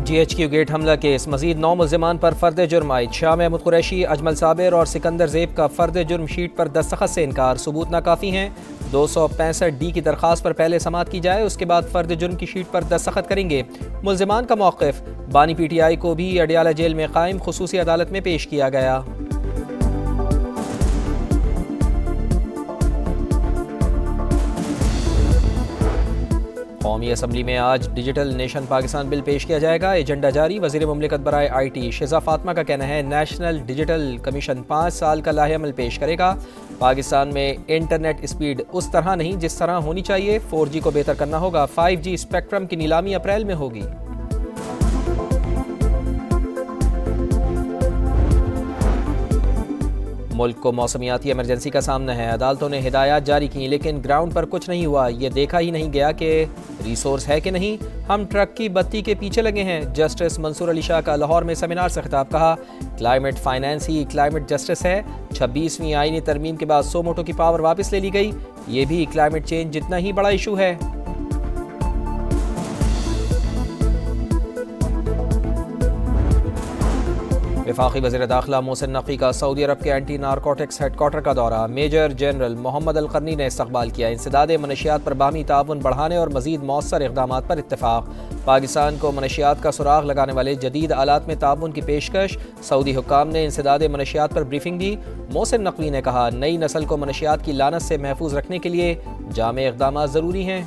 GHQ gate हमला case मजीद 9 मुल्ज़िमान पर फ़र्द जुर्म आयद। शाह महमूद कुरैशी, अजमल साबिर और सिकंदर ज़ेब का फ़र्द जुर्म शीट पर दस्तखत से इनकार। सबूत नाकाफ़ी हैं। 265D की दरख्वास्त पर पहले समाअत की जाए, उसके बाद फ़र्द जुर्म की शीट पर दस्तखत करेंगे। मुल्ज़िमान का मौक़िफ़। बानी PTI को भी अडियाला जेल में कायम खुसूसी अदालत में पेश किया गया। कौमी असम्बली में आज डिजिटल नेशन पाकिस्तान बिल पेश किया जाएगा। एजेंडा जारी। वज़ीर मुमलिकत बराए IT शिज़ा फातिमा का कहना है नेशनल डिजिटल कमीशन 5 साल का लाहेअमल पेश करेगा। पाकिस्तान में इंटरनेट स्पीड उस तरह नहीं जिस तरह होनी चाहिए। 4G को बेहतर करना होगा। 5G स्पेक्ट्रम की नीलामी अप्रैल में होगी। मुल्क को मौसमियाती इमरजेंसी का सामना है। अदालतों ने हिदायत जारी की लेकिन ग्राउंड पर कुछ नहीं हुआ। ये देखा ही नहीं गया कि रिसोर्स है कि नहीं। हम ट्रक की बत्ती के पीछे लगे हैं। जस्टिस मंसूर अली शाह का लाहौर में सेमिनार से खिताब। कहा क्लाइमेट फाइनेंस ही क्लाइमेट जस्टिस है। 26वीं आईनी तरमीम के बाद सो मोटो की पावर वापस ले ली गई। ये भी क्लाइमेट चेंज जितना ही बड़ा इशू है। वफाकी वज़ीर दाखिला मोहसिन नकवी का सऊदी अरब के एंटी नारकोटिक्स हेडक्वार्टर का दौरा। मेजर जनरल मोहम्मद अल करनी ने इस्तकबाल किया। इंसदाद मनशियात पर बाहमी ताउन बढ़ाने और मज़ीद मौसर इक़दामात पर इत्तफ़ाक़। पाकिस्तान को मनशियात का सुराग लगाने वाले जदीद आलात में ताउन की पेशकश। सऊदी हुक्काम ने इंसदाद मनशियात पर ब्रीफिंग दी। मोहसिन नकवी ने कहा नई नस्ल को मनशियात की लानत से महफूज रखने के लिए जामे इक़दामात ज़रूरी हैं।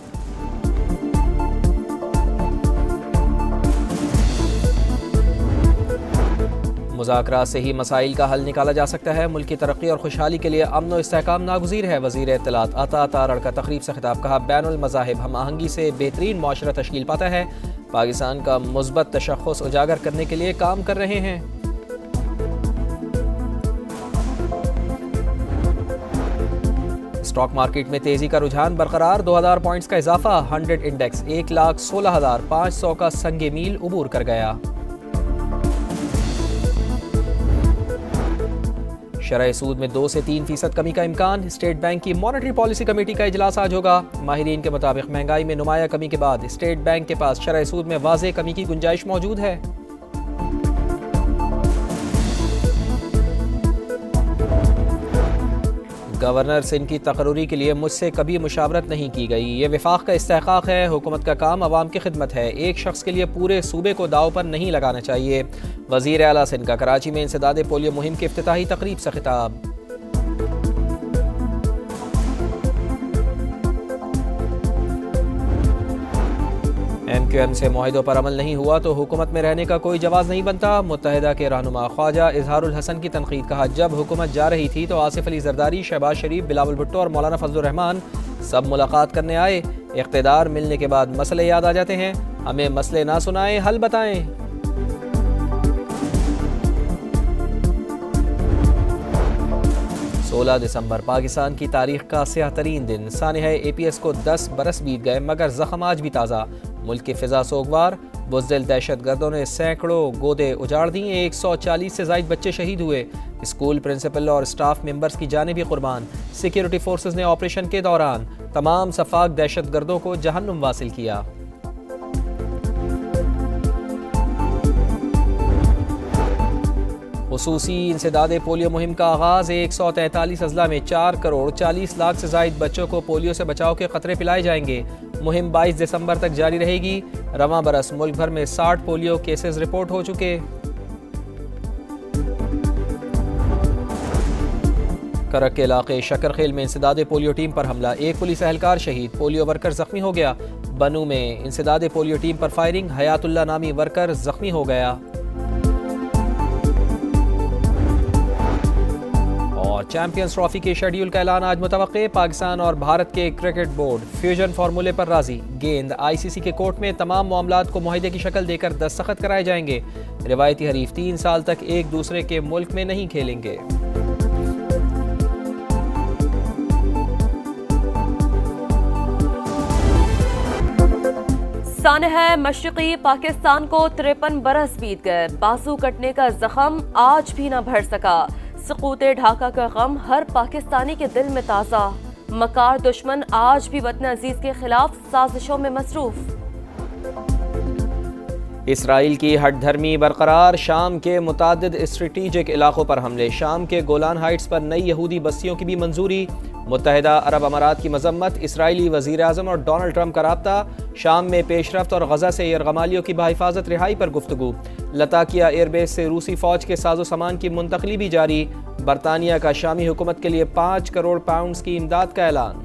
मुज़ाकरात से ही मसाइल का हल निकाला जा सकता है। मुल्क की तरक्की और खुशहाली के लिए अमन और इस्तेहकाम नागुज़ीर है। वज़ीर इत्तलात अता तारड़ का तकरीब से खिताब। कहा बैनुल मज़ाहिब हम आहंगी से बेहतरीन मुआशरा तश्कील पाता है। पाकिस्तान का मुस्बत तशख़्ख़ुस उजागर करने के लिए काम कर रहे हैं। स्टॉक मार्केट में तेजी का रुझान बरकरार। 2000 पॉइंट्स का इजाफा। 100 इंडेक्स 1,16,500 का संगे मील उबूर कर गया। शरह सूद में 2 से 3% कमी का इम्कान। स्टेट बैंक की मॉनेटरी पॉलिसी कमेटी का इजलास आज होगा। माहिरीन के मुताबिक महंगाई में नुमाया कमी के बाद स्टेट बैंक के पास शरह सूद में वाज़ेह कमी की गुंजाइश मौजूद है। गवर्नर सिंध की तकर्री के लिए मुझसे कभी मुशावरत नहीं की गई। ये विफाक का इस्तेहकाक है। हुकूमत का काम अवाम की खिदमत है। एक शख्स के लिए पूरे सूबे को दाव पर नहीं लगाना चाहिए। वज़ीर आला सिंध का कराची में इंसदाद पोलियो मुहिम की इफ्तिताही तकरीब से खिताब। MQM से मुआहिदों पर अमल नहीं हुआ तो हुकूमत में रहने का कोई जवाज़ नहीं बनता। मुत्तहिदा के रहनुमा ख्वाजा इजहारुल हसन की तनकीद। कहा जब हुकूमत जा रही थी तो आसिफ अली जरदारी, शहबाज शरीफ, बिलावल भुट्टो और मौलाना फजलुर रहमान सब मुलाकात करने आए। इख्तिदार मिलने के बाद मसले याद आ जाते हैं। हमें मसले ना सुनाएं, हल बताएं। 16 दिसंबर पाकिस्तान की तारीख का स्याह तरीन दिन। सानिहा APS को 10 बरस बीत गए मगर जख्म आज भी ताज़ा। मुल्क की फिजा सोगवार। बुज़दिल दहशत गर्दों ने सैकड़ों गोदे उजाड़ दी। 140 से ज़ायद बच्चे शहीद हुए। स्कूल प्रिंसिपल और स्टाफ मेंबर्स की जानें भी कुर्बान। सिक्योरिटी फोर्सेस ने ऑपरेशन के दौरान तमाम सफाक दहशत गर्दों को जहन्नुम वासिल किया। खुसूसी इंसदाद पोलियो मुहिम का आगाज़। 143 अजला में 4 करोड़ 40 लाख से ज़ायद बच्चों को पोलियो से बचाव के क़तरे पिलाए जाएंगे। मुहिम 22 दिसंबर तक जारी रहेगी। रवां बरस मुल्क भर में 60 पोलियो केसेस रिपोर्ट हो चुके। करक के इलाके शकरखेल में इंसदाद पोलियो टीम पर हमला। एक पुलिस एहलकार शहीद। पोलियो वर्कर जख्मी हो गया। बनू में इंसदाद पोलियो टीम पर फायरिंग। हयातुल्ला नामी वर्कर जख्मी हो गया। और चैंपियंस ट्रॉफी के शेड्यूल का ऐलान आज मुतवक्के। पाकिस्तान और भारत के क्रिकेट बोर्ड फ्यूजन फार्मूले पर राजी। गेंद ICC के कोर्ट में तमाम मामलात को मुआहिदे की शक्ल देकर दस्तखत कराए जाएंगे। रिवायती हरीफ 3 साल तक एक दूसरे के मुल्क में नहीं खेलेंगे। सानिहा मशरिकी पाकिस्तान को 53 बरस बीत गए। बाजू कटने का जख्म आज भी न भर सका। सकूते ढाका का गम हर पाकिस्तानी के दिल में ताज़ा। मकार दुश्मन आज भी वतन अजीज के खिलाफ साजिशों में मसरूफ। इसराइल की हटधर्मी बरकरार, शाम के मुतादिद स्ट्रेटिजिक इलाकों पर हमले, शाम के गोलान हाइट्स पर नई यहूदी बस्तियों की भी मंजूरी, मुत्तहिदा अरब अमारात की मजम्मत, इसराइली वज़ीर आज़म और डोनाल्ड ट्रंप का राब्ता, शाम में पेशरफ्त और गजा से यरगमालियों की बाहिफाजत रिहाई पर गुफ्तगू, लताकिया एयरबेस से रूसी फौज के साजो सामान की मुंतकली भी जारी, बरतानिया का शामी हुकूमत के लिए 5 करोड़ पाउंड की इमदाद का ऐलान।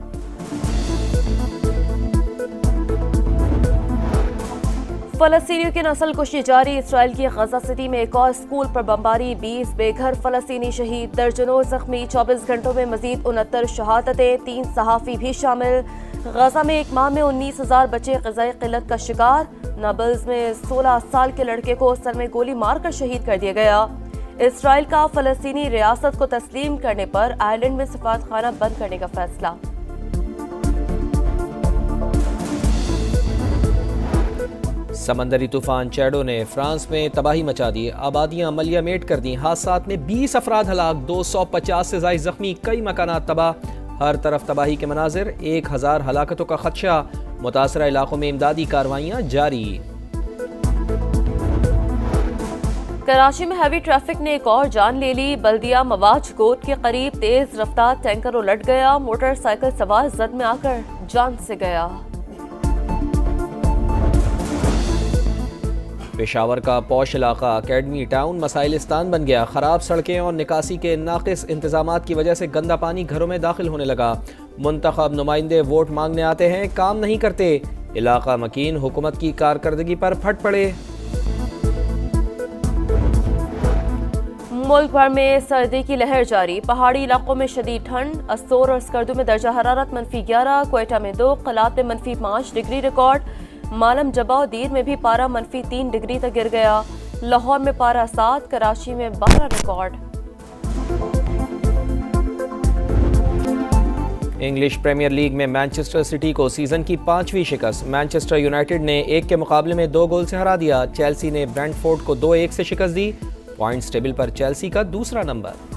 फलस्तीनियों की नस्ल कुशी जारी, इसराइल की गजा सिटी में एक और स्कूल पर बमबारी, 20 बेघर फलस्तीनी शहीद, दर्जनों जख्मी, 24 घंटों में मजीद 69 शहादतें, 3 सहाफ़ी भी शामिल। गजा में एक माह में 19,000 बच्चे ग़िज़ाई क़िल्लत का शिकार, नाबल्स में 16 साल के लड़के को सर में गोली मारकर शहीद कर दिया गया। इसराइल का फलस्तीनी रियासत को तस्लीम करने पर आयरलैंड में सफारतखाना बंद करने का फैसला। समंदरी तूफान चैडो ने फ्रांस में तबाही मचा दी, आबादियां मलिया मेट कर दी, हादसात में 20 अफराद हलाक, 250 से ज़ायद जख्मी, कई मकानात तबाह, हर तरफ तबाही के मनाजिर, 1000 हलाकतों का खदशा, मुतासरा इलाकों में इमदादी कार्रवाइयाँ जारी। कराची में हैवी ट्रैफिक ने एक और जान ले ली, बल्दिया मवाज कोट के करीब तेज रफ्तार टैंकर उलट गया, मोटरसाइकिल सवार जद में आकर जान से गया। पेशावर का पौश इलाका अकेडमी टाउन मसाइलिस्तान बन गया, खराब सड़कें और निकासी के नाकिस इंतजामात की वजह से गंदा पानी घरों में दाखिल होने लगा, मुंतखब नुमाइंदे वोट मांगने आते हैं, काम नहीं करते, इलाका मकीन हुकूमत की कारकर्दगी पर फट पड़े। मुल्क भर में सर्दी की लहर जारी, पहाड़ी इलाकों में शदीद ठंड, असोर और स्कर्दू में दर्जा हरारत -11, क्वेटा में 2, कलात में -5 डिग्री रिकॉर्ड, मालम जबा और दीर में भी पारा -3 डिग्री तक गिर गया, लाहौर में पारा 7, कराची में 12 रिकॉर्ड। इंग्लिश प्रीमियर लीग में मैनचेस्टर सिटी को सीजन की 5वीं शिकस्त, मैनचेस्टर यूनाइटेड ने 1 के मुकाबले में 2 गोल से हरा दिया, चेल्सी ने ब्रेंटफोर्ड को 2-1 से शिकस्त दी, पॉइंट्स टेबल पर चेल्सी का दूसरा नंबर।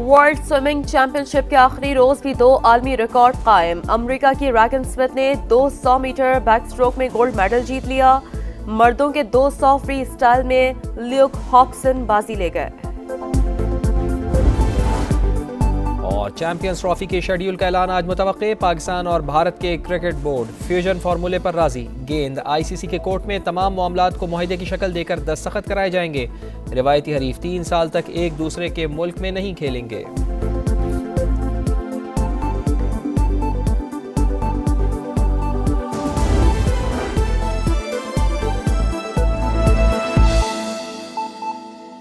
वर्ल्ड स्विमिंग चैंपियनशिप के आखिरी रोज भी 2 आलमी रिकॉर्ड कायम, अमेरिका की रैगन स्मिथ ने 200 मीटर बैक स्ट्रोक में गोल्ड मेडल जीत लिया, मर्दों के 200 फ्री स्टाइल में ल्यूक हॉब्सन बाजी ले गए। और चैंपियंस ट्रॉफी के शेड्यूल का ऐलान आज मुतवक्के, पाकिस्तान और भारत के क्रिकेट बोर्ड फ्यूजन फार्मूले पर राजी, गेंद आईसीसी के कोर्ट में तमाम मामलात को मुआहदे की शक्ल देकर दस्तखत कराए जाएंगे, रिवायती हरीफ 3 साल तक एक दूसरे के मुल्क में नहीं खेलेंगे।